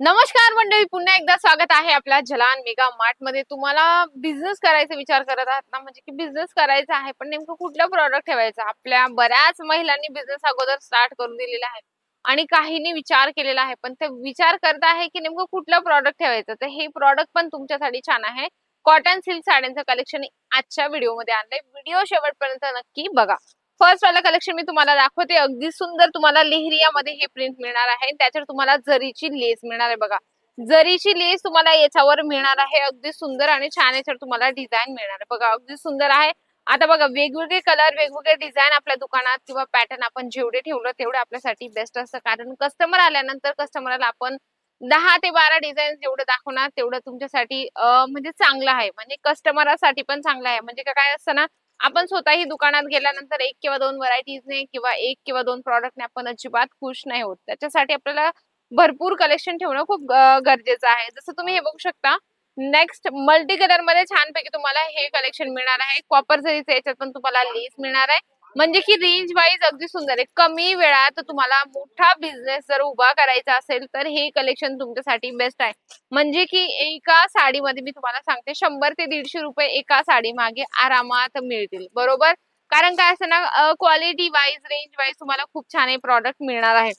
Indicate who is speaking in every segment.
Speaker 1: नमस्कार मंडळी, पुन्हा एकदा स्वागत आहे आपल्या जलान मेगा मार्ट मध्ये। तुम्हाला बिझनेस करायचा विचार करत आहात ना, म्हणजे की बिझनेस करायचा आहे पण नेमकं कुठलं प्रॉडक्ट ठेवायचं। आपल्या बऱ्याच महिलांनी बिझनेस अगोदर स्टार्ट करून दिलेला आहे आणि काहींनी विचार केलेला आहे, पण ते विचार करत आहे की नेमकं कुठलं प्रॉडक्ट ठेवायचं। तर हे प्रॉडक्ट पण तुमच्यासाठी छान आहे। कॉटन सिल्क साड्यांचं कलेक्शन आजच्या व्हिडिओमध्ये आणलंय, व्हिडिओ शेवटपर्यंत नक्की बघा। फर्स्ट वाला कलेक्शन मी तुम्हाला दाखवते। अगदी सुंदर तुम्हाला लेहरियामध्ये हे प्रिंट मिळणार आहे, त्याच्यावर तुम्हाला जरीची लेस मिळणार आहे। बघा, जरीची लेस तुम्हाला याच्यावर मिळणार आहे, अगदी सुंदर आणि छान याच्यावर तुम्हाला डिझाइन मिळणार आहे। बघा, अगदी सुंदर आहे। आता बघा, वेगवेगळे कलर, वेगवेगळे डिझाइन आपल्या दुकानात किंवा पॅटर्न आपण जेवढे ठेवलं तेवढे आपल्यासाठी बेस्ट असतं, कारण कस्टमर आल्यानंतर कस्टमरला आपण 10 ते 12 डिझाइन जेवढे दाखवणार तेवढं तुमच्यासाठी म्हणजे चांगलं आहे, म्हणजे कस्टमरसाठी पण चांगलं आहे। म्हणजे काय असतं ना, आपण स्वतःही दुकानात गेल्यानंतर एक किंवा दोन व्हरायटीजने किंवा एक किंवा दोन प्रॉडक्टने आपण अजिबात खुश नाही होत। त्याच्यासाठी आपल्याला भरपूर कलेक्शन ठेवणं खूप गरजेचं आहे। जसं तुम्ही हे बघू शकता, नेक्स्ट मल्टी कलर मध्ये छानपैकी तुम्हाला हे कलेक्शन मिळणार आहे। कॉपर जरीचं याच्यात पण तुम्हाला लेस मिळणार आहे, म्हणजे की रेंज वाईज अगदी सुंदर आहे। कमी वेळात तुम्हाला मोठा बिझनेस जर उभा करायचा असेल तर हे कलेक्शन तुमच्यासाठी बेस्ट आहे। म्हणजे की एका साडीमध्ये मी तुम्हाला सांगते 100 ते 150 रुपये एका साडी मागे आरामात मिळतील, बरोबर। कारण काय असं ना, क्वालिटी वाईज, रेंज वाईज तुम्हाला खूप छान हे प्रॉडक्ट मिळणार आहे।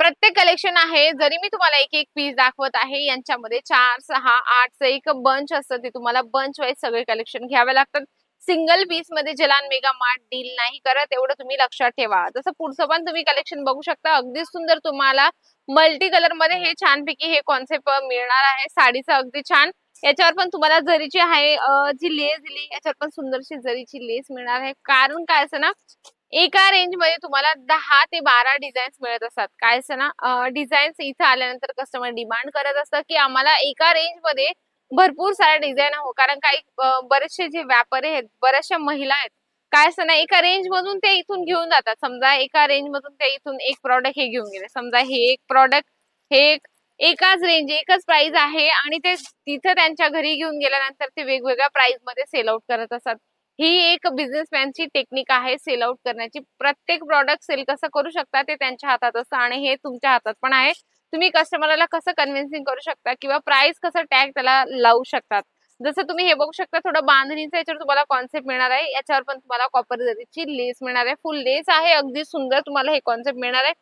Speaker 1: प्रत्येक कलेक्शन आहे, जरी मी तुम्हाला एक एक पीस दाखवत आहे, यांच्यामध्ये 4, 6, 8चं एक बंच असतं, ते तुम्हाला बंच वाईज सगळे कलेक्शन घ्यावे लागतात। सिंगल पीस मध्ये जलान मेगा मार्ट डील नाही करत, एवढं तुम्ही लक्षात ठेवा। जसं पुढचं पण तुम्ही कलेक्शन बघू शकता, अगदी सुंदर तुम्हाला मल्टी कलर मध्ये हे छानपैकी हे कॉन्सेप्ट मिळणार आहे। साडीचं अगदी छान, याच्यावर पण तुम्हाला जरीची आहे जी लेस दिली, याच्यावर पण सुंदरशी जरीची लेस मिळणार आहे। कारण काय असं ना, एका रेंज मध्ये तुम्हाला 10 ते 12 डिझाईन्स मिळत असतात। काय असं ना, डिझाईन्स इथे आल्यानंतर कस्टमर डिमांड करत असतं की आम्हाला एका रेंज मध्ये भरपूर साऱ्या डिझाईन हो, कारण काही बरेचसे जे व्यापारी आहेत, बऱ्याचशा महिला आहेत, काय असतं ना, एका रेंज मधून ते इथून घेऊन जातात। समजा एका रेंज मधून ते इथून एक प्रॉडक्ट हे घेऊन गेले, समजा हे एक प्रॉडक्ट, हे एकाच रेंज, एकच प्राइस आहे आणि ते तिथे त्यांच्या घरी घेऊन गेल्यानंतर ते वेगवेगळ्या प्राइस मध्ये सेल आउट करत असतात। ही एक बिझनेसमॅनची टेक्निक आहे सेल आउट करण्याची। प्रत्येक प्रॉडक्ट सेल कसं करू शकता ते त्यांच्या हातात असतं आणि हे तुमच्या हातात पण आहे। तुम्ही कस्टमरला कसं कन्व्हिन्सिंग करू शकता किंवा प्राइस कसं टॅग त्याला लावू शकतात। जसं तुम्ही हे बघू शकता, थोडं बांधणीचं याच्यावर तुम्हाला कॉन्सेप्ट मिळणार आहे। याच्यावर पण तुम्हाला कॉपर जरीची लेस मिळणार आहे, फुल लेस आहे, अगदी सुंदर तुम्हाला हे कॉन्सेप्ट मिळणार आहे।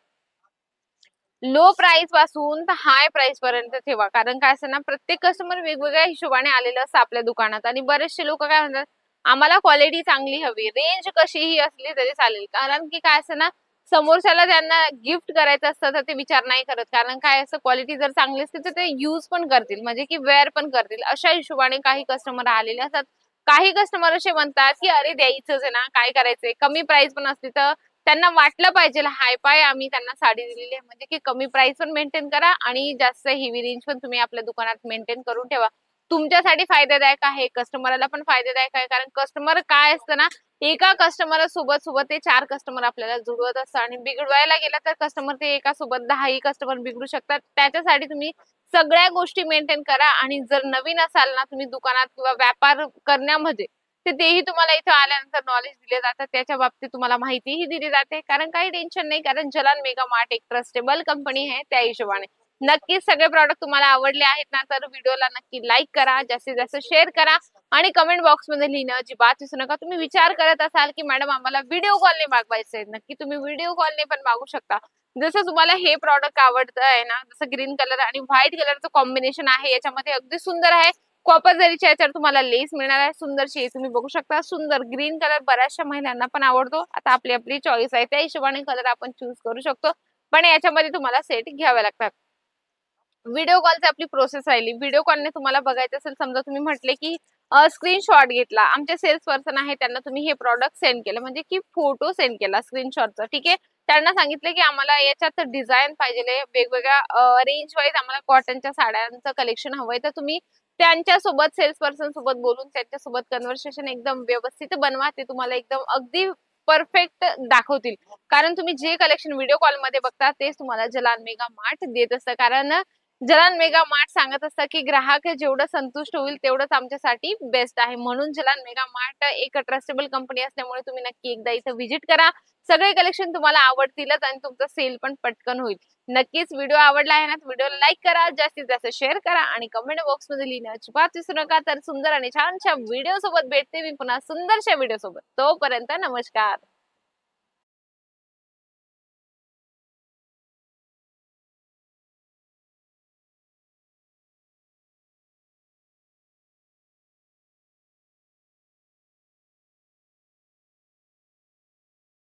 Speaker 1: लो प्राइस पासून तर हाय प्राइस पर्यंत ठेवा, कारण काय असतं ना, प्रत्येक कस्टमर वेगवेगळ्या हिशोबाने आलेलं असतं आपल्या दुकानात आणि बरेचसे लोक काय म्हणतात, आम्हाला क्वालिटी चांगली हवी, रेंज कशीही असली तरी चालेल। कारण की काय असतं ना, समोरच्याला त्यांना गिफ्ट करायचं असतं तर ते विचार नाही करत, कारण काय असं क्वालिटी जर चांगली असते तर ते यूज पण करतील, म्हणजे की वेअर पण करतील। अशा हिशोबाने काही कस्टमर आलेले असतात। काही कस्टमर असे म्हणतात की अरे द्यायचंच आहे ना, काय करायचंय, कमी प्राइस पण असली तर त्यांना वाटलं पाहिजे हाय पाय आम्ही त्यांना साडी दिलेली आहे, म्हणजे की कमी प्राइस पण मेंटेन करा आणि जास्त हेवी रेंज पण तुम्ही आपल्या दुकानात मेंटेन करून ठेवा। तुमच्यासाठी फायदेदायक आहे, कस्टमरला पण फायदेदायक आहे, कारण कस्टमर काय असतं ना, एका कस्टमर सोबत सोबत ते 4 कस्टमर आपल्याला जुळवत असतात आणि बिघडवायला गेला तर कस्टमर ते एका सोबत 10ही कस्टमर बिघडू शकतात। त्याच्यासाठी तुम्ही सगळ्या गोष्टी मेंटेन करा आणि जर नवीन असाल ना तुम्ही दुकानात किंवा व्यापार करण्यामध्ये, तर तेही तुम्हाला इथं आल्यानंतर नॉलेज दिले जातात, त्याच्या बाबतीत तुम्हाला माहितीही दिली जाते। कारण काही टेन्शन नाही, कारण जलान मेगा मार्ट एक ट्रस्टेबल कंपनी आहे त्या हिशोबाने। नक्कीच सगळे प्रॉडक्ट तुम्हाला आवडले आहेत ना, तर व्हिडिओला नक्की लाईक करा, जास्तीत जास्त शेअर करा आणि कमेंट बॉक्स मध्ये लिहिणं अजिबात विसरू नका। तुम्ही विचार करत असाल की मॅडम आम्हाला व्हिडिओ कॉलने मागवायचे, नक्की तुम्ही व्हिडिओ कॉलने पण मागू शकता। जसं तुम्हाला हे प्रॉडक्ट आवडतं आहे ना, जसं ग्रीन कलर आणि व्हाईट कलरचं कॉम्बिनेशन आहे, याच्यामध्ये अगदी सुंदर आहे। कॉपर जरीच्या याच्यावर तुम्हाला लेस मिळणार आहे, सुंदरशी तुम्ही बघू शकता। सुंदर ग्रीन कलर बऱ्याचशा महिलांना पण आवडतो, आता आपली आपली चॉईस आहे, त्या हिशोबाने कलर आपण चूज करू शकतो, पण याच्यामध्ये तुम्हाला सेट घ्यावे लागतात। व्हिडिओ कॉलची आपली प्रोसेस राहिली, व्हिडिओ कॉलने तुम्हाला बघायचं असेल, समजा तुम्ही म्हटले की स्क्रीनशॉट घेतला, आमचे सेल्स पर्सन आहे त्यांना तुम्ही हे प्रॉडक्ट सेंड केलं, म्हणजे की फोटो सेंड केला स्क्रीनशॉटचा, ठीक आहे। त्यांना सांगितलं की आम्हाला याच्यात डिझाईन पाहिजे, वेगवेगळ्या रेंज वाईज आम्हाला कॉटनच्या साड्यांचं कलेक्शन हवंय, तर तुम्ही त्यांच्यासोबत सेल्स पर्सन सोबत बोलून त्यांच्यासोबत कन्व्हर्सेशन एकदम व्यवस्थित बनवा, ते तुम्हाला एकदम अगदी परफेक्ट दाखवतील। कारण तुम्ही जे कलेक्शन व्हिडिओ कॉलमध्ये बघता तेच तुम्हाला जलान मेगा मार्ट देत असतं, कारण जलान मेगा मार्ट सांगत असतं की ग्राहक जेवढं संतुष्ट होईल तेवढंच आमच्यासाठी बेस्ट आहे. म्हणून जलान मेगा मार्ट एक ट्रस्टेबल कंपनी असल्यामुळे तुम्ही नक्की एकदा इथं व्हिजिट करा. सगळे कलेक्शन तुम्हाला आवडतीलच आणि तुमचा सेल पण पटकन होईल. नक्कीच व्हिडिओ आवडला आहे ना, व्हिडिओला लाईक करा, जास्तीत जास्त शेअर करा आणि कमेंट बॉक्समध्ये लिहिणं अजिबात विसरू नका. तर सुंदर आणि छानशा व्हिडिओ सोबत भेटते मी पुन्हा सुंदरशा व्हिडिओ सोबत. तोपर्यंत नमस्कार.